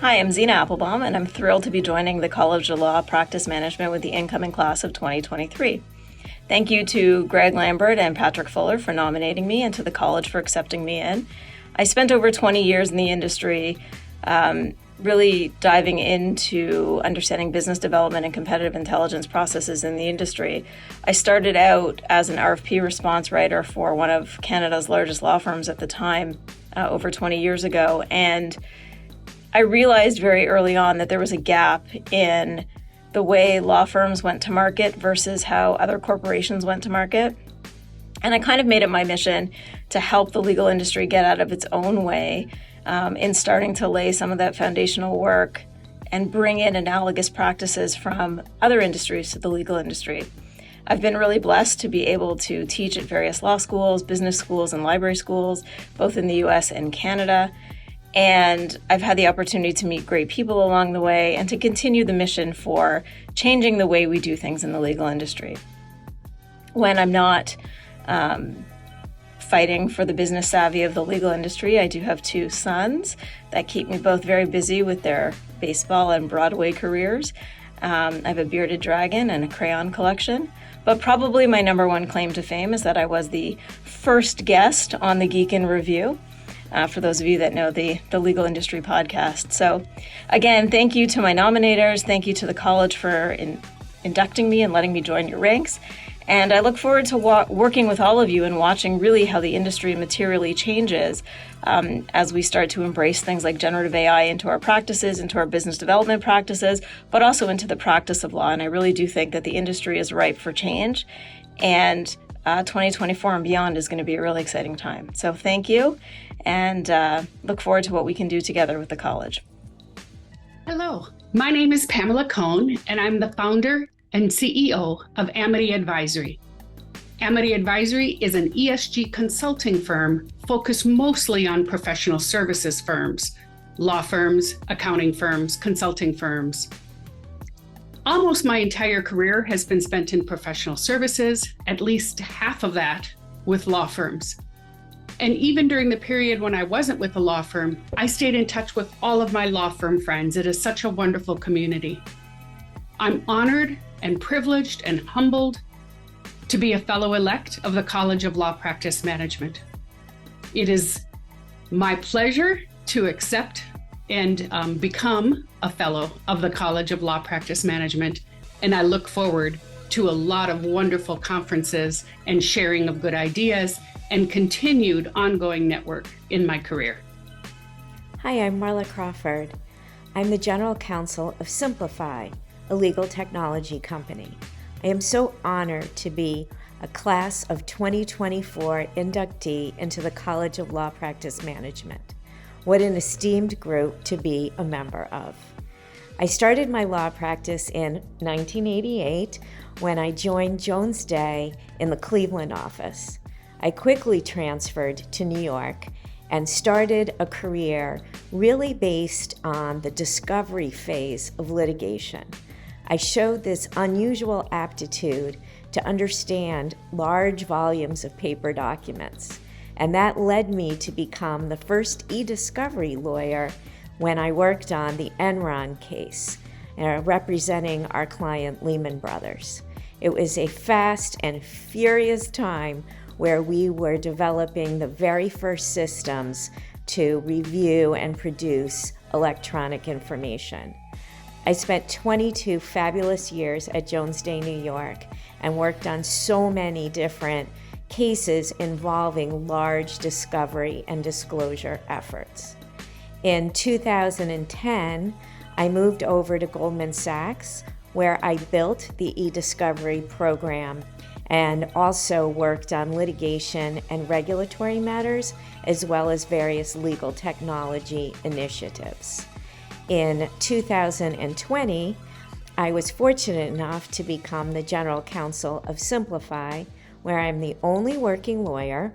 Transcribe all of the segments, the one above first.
Hi, I'm Zena Applebaum, and I'm thrilled to be joining the College of Law Practice Management with the incoming class of 2023. Thank you to Greg Lambert and Patrick Fuller for nominating me and to the college for accepting me in. I spent over 20 years in the industry, really diving into understanding business development and competitive intelligence processes in the industry. I started out as an RFP response writer for one of Canada's largest law firms at the time, over 20 years ago, and I realized very early on that there was a gap in the way law firms went to market versus how other corporations went to market. And I kind of made it my mission to help the legal industry get out of its own way in starting to lay some of that foundational work and bring in analogous practices from other industries to the legal industry. I've been really blessed to be able to teach at various law schools, business schools, and library schools, both in the US and Canada. And I've had the opportunity to meet great people along the way and to continue the mission for changing the way we do things in the legal industry. When I'm not fighting for the business savvy of the legal industry, I do have two sons that keep me both very busy with their baseball and Broadway careers. I have a bearded dragon and a crayon collection. But probably my number one claim to fame is that I was the first guest on the Geek in Review. For those of you that know the Legal Industry Podcast. So again, thank you to my nominators. Thank you to the college for inducting me and letting me join your ranks. And I look forward to working with all of you and watching really how the industry materially changes as we start to embrace things like generative AI into our practices, into our business development practices, but also into the practice of law. And I really do think that the industry is ripe for change. And 2024 and beyond is going to be a really exciting time. So thank you, and look forward to what we can do together with the college. Hello, my name is Pamela Cohn, and I'm the founder and CEO of Amity Advisory. Amity Advisory is an ESG consulting firm focused mostly on professional services firms, law firms, accounting firms, consulting firms. Almost my entire career has been spent in professional services, at least half of that with law firms. And even during the period when I wasn't with a law firm, I stayed in touch with all of my law firm friends. It is such a wonderful community. I'm honored and privileged and humbled to be a fellow elect of the College of Law Practice Management. It is my pleasure to accept and become a fellow of the College of Law Practice Management. And I look forward to a lot of wonderful conferences and sharing of good ideas and continued ongoing network in my career. Hi, I'm Marla Crawford. I'm the General Counsel of Simplify, a legal technology company. I am so honored to be a class of 2024 inductee into the College of Law Practice Management. What an esteemed group to be a member of. I started my law practice in 1988 when I joined Jones Day in the Cleveland office. I quickly transferred to New York and started a career really based on the discovery phase of litigation. I showed this unusual aptitude to understand large volumes of paper documents. And that led me to become the first e-discovery lawyer when I worked on the Enron case, representing our client Lehman Brothers. It was a fast and furious time where we were developing the very first systems to review and produce electronic information. I spent 22 fabulous years at Jones Day, New York, and worked on so many different cases involving large discovery and disclosure efforts. In 2010, I moved over to Goldman Sachs, where I built the e-discovery program and also worked on litigation and regulatory matters, as well as various legal technology initiatives. In 2020, I was fortunate enough to become the General Counsel of Simplify, where I'm the only working lawyer,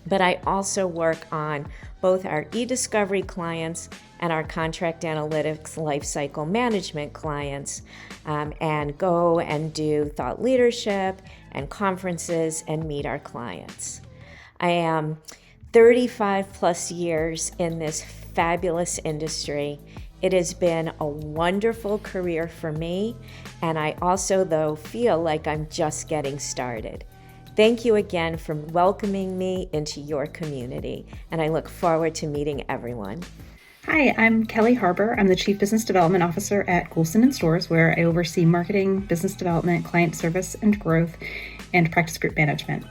but I also work on both our e-discovery clients and our contract analytics lifecycle management clients, and go and do thought leadership and conferences and meet our clients. I am 35 plus years in this fabulous industry. It has been a wonderful career for me, and I also, though, feel like I'm just getting started. Thank you again for welcoming me into your community, and I look forward to meeting everyone. Hi, I'm Kelly Harbour. I'm the Chief Business Development Officer at Goulston & Storrs, where I oversee marketing, business development, client service and growth, and practice group management.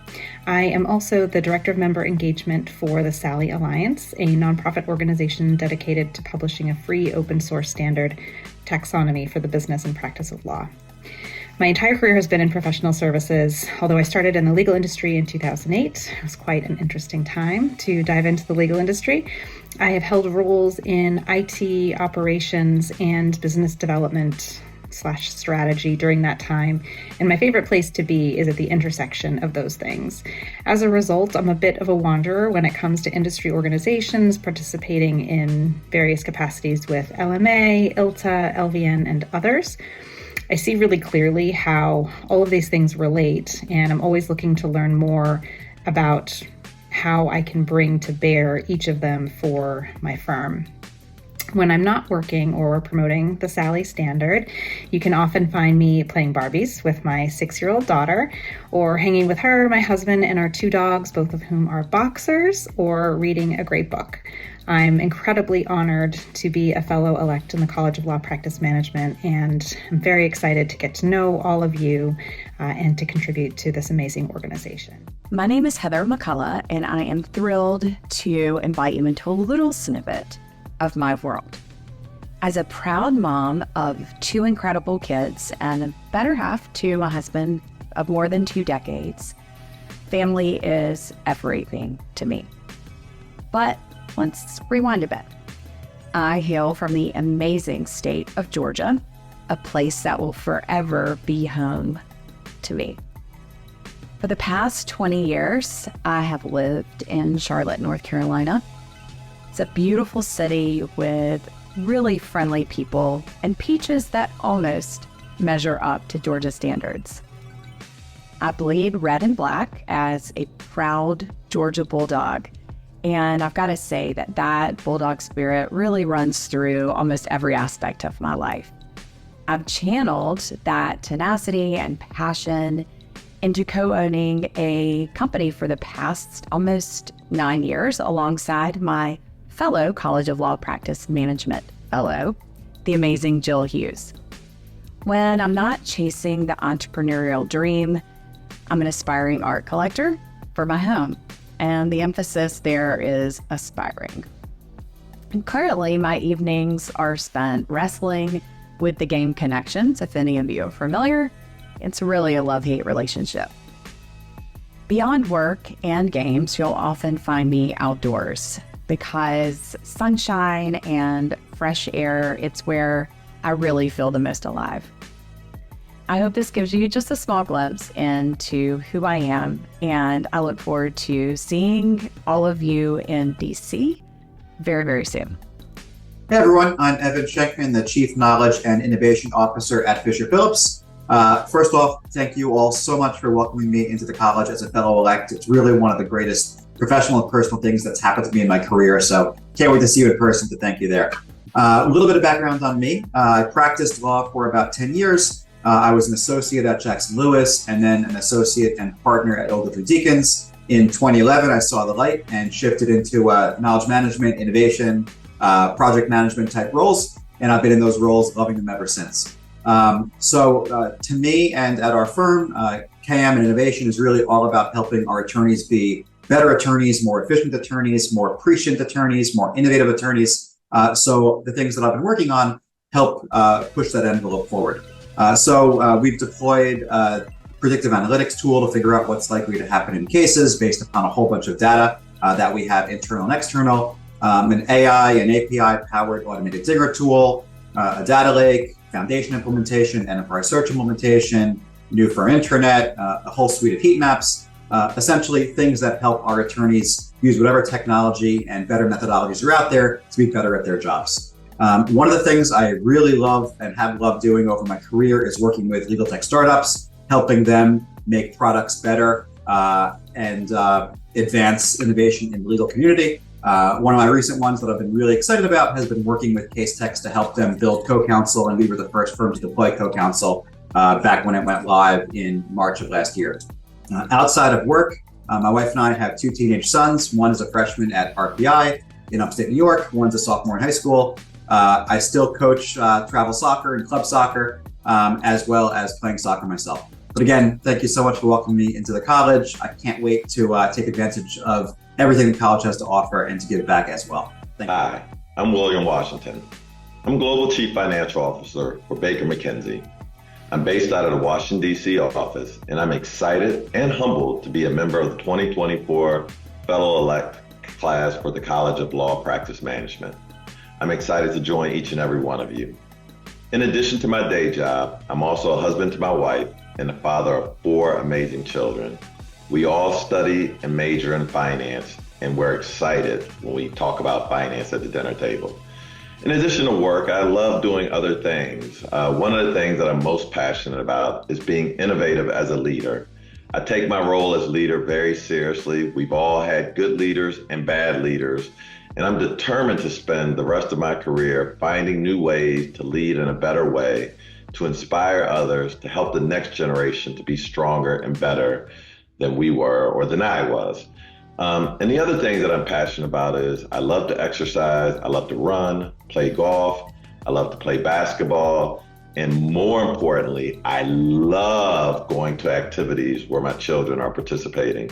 I am also the Director of Member Engagement for the SALI Alliance, a nonprofit organization dedicated to publishing a free open source standard taxonomy for the business and practice of law. My entire career has been in professional services. Although I started in the legal industry in 2008, it was quite an interesting time to dive into the legal industry. I have held roles in IT operations and business development / strategy during that time, and my favorite place to be is at the intersection of those things. As a result, I'm a bit of a wanderer when it comes to industry organizations, participating in various capacities with LMA, ILTA, LVN, and others. I see really clearly how all of these things relate, and I'm always looking to learn more about how I can bring to bear each of them for my firm. When I'm not working or promoting the SALI standard, you can often find me playing Barbies with my 6-year-old daughter, or hanging with her, my husband, and our 2 dogs, both of whom are boxers, or reading a great book. I'm incredibly honored to be a fellow elect in the College of Law Practice Management, and I'm very excited to get to know all of you and to contribute to this amazing organization. My name is Heather McCullough, and I am thrilled to invite you into a little snippet of my world. As a proud mom of 2 incredible kids and a better half to a husband of more than 2 decades, family is everything to me. But let's rewind a bit. I hail from the amazing state of Georgia, a place that will forever be home to me. For the past 20 years, I have lived in Charlotte, North Carolina. It's a beautiful city with really friendly people and peaches that almost measure up to Georgia standards. I bleed red and black as a proud Georgia Bulldog. And I've got to say that Bulldog spirit really runs through almost every aspect of my life. I've channeled that tenacity and passion into co-owning a company for the past almost 9 years alongside my fellow College of Law Practice Management fellow, the amazing Jill Hughes. When I'm not chasing the entrepreneurial dream, I'm an aspiring art collector for my home. And the emphasis there is aspiring. And currently, my evenings are spent wrestling with the game Connections. If any of you are familiar, it's really a love-hate relationship. Beyond work and games, you'll often find me outdoors because sunshine and fresh air, it's where I really feel the most alive. I hope this gives you just a small glimpse into who I am, and I look forward to seeing all of you in DC very, very soon. Hey everyone, I'm Evan Schenkman, the Chief Knowledge and Innovation Officer at Fisher Phillips. First off, thank you all so much for welcoming me into the college as a fellow elect. It's really one of the greatest professional and personal things that's happened to me in my career, so can't wait to see you in person to thank you there. A little bit of background on me. I practiced law for about 10 years. I was an associate at Jackson Lewis and then an associate and partner at Ogletree Deakins. In 2011, I saw the light and shifted into knowledge management, innovation, project management type roles. And I've been in those roles, loving them ever since. To me and at our firm, KM and innovation is really all about helping our attorneys be better attorneys, more efficient attorneys, more prescient attorneys, more innovative attorneys. So the things that I've been working on help push that envelope forward. We've deployed a predictive analytics tool to figure out what's likely to happen in cases based upon a whole bunch of data that we have internal and external, an AI and API powered automated digger tool, a data lake, foundation implementation, enterprise search implementation, new for intranet, a whole suite of heat maps, essentially things that help our attorneys use whatever technology and better methodologies are out there to be better at their jobs. One of the things I really love and have loved doing over my career is working with legal tech startups, helping them make products better and advance innovation in the legal community. One of my recent ones that I've been really excited about has been working with Casetext to help them build CoCounsel, and we were the first firm to deploy CoCounsel back when it went live in March of last year. Outside of work, my wife and I have 2 teenage sons. One is a freshman at RPI in upstate New York. One's a sophomore in high school. I still coach travel soccer and club soccer, as well as playing soccer myself. But again, thank you so much for welcoming me into the college. I can't wait to take advantage of everything the college has to offer and to give back as well. Thank you. Hi, I'm William Washington. I'm Global Chief Financial Officer for Baker McKenzie. I'm based out of the Washington, D.C. office, and I'm excited and humbled to be a member of the 2024 Fellow-Elect class for the College of Law Practice Management. I'm excited to join each and every one of you. In addition to my day job, I'm also a husband to my wife and the father of 4 amazing children. We all study and major in finance, and we're excited when we talk about finance at the dinner table. In addition to work, I love doing other things. One of the things that I'm most passionate about is being innovative as a leader. I take my role as leader very seriously. We've all had good leaders and bad leaders, and I'm determined to spend the rest of my career finding new ways to lead in a better way, to inspire others, to help the next generation to be stronger and better than we were or than I was. And the other thing that I'm passionate about is I love to exercise, I love to run, play golf, I love to play basketball, and more importantly, I love going to activities where my children are participating,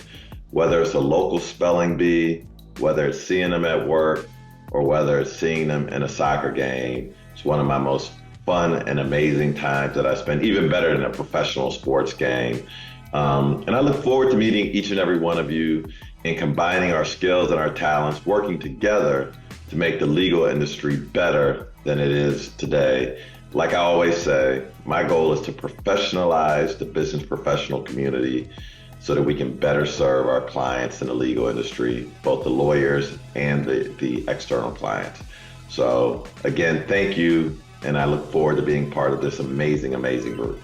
whether it's a local spelling bee, whether it's seeing them at work, or whether it's seeing them in a soccer game. It's one of my most fun and amazing times that I spend, even better than a professional sports game. And I look forward to meeting each and every one of you and combining our skills and our talents, working together to make the legal industry better than it is today. Like I always say, my goal is to professionalize the business professional community so that we can better serve our clients in the legal industry, both the lawyers and the external clients. So again, thank you, and I look forward to being part of this amazing, amazing group.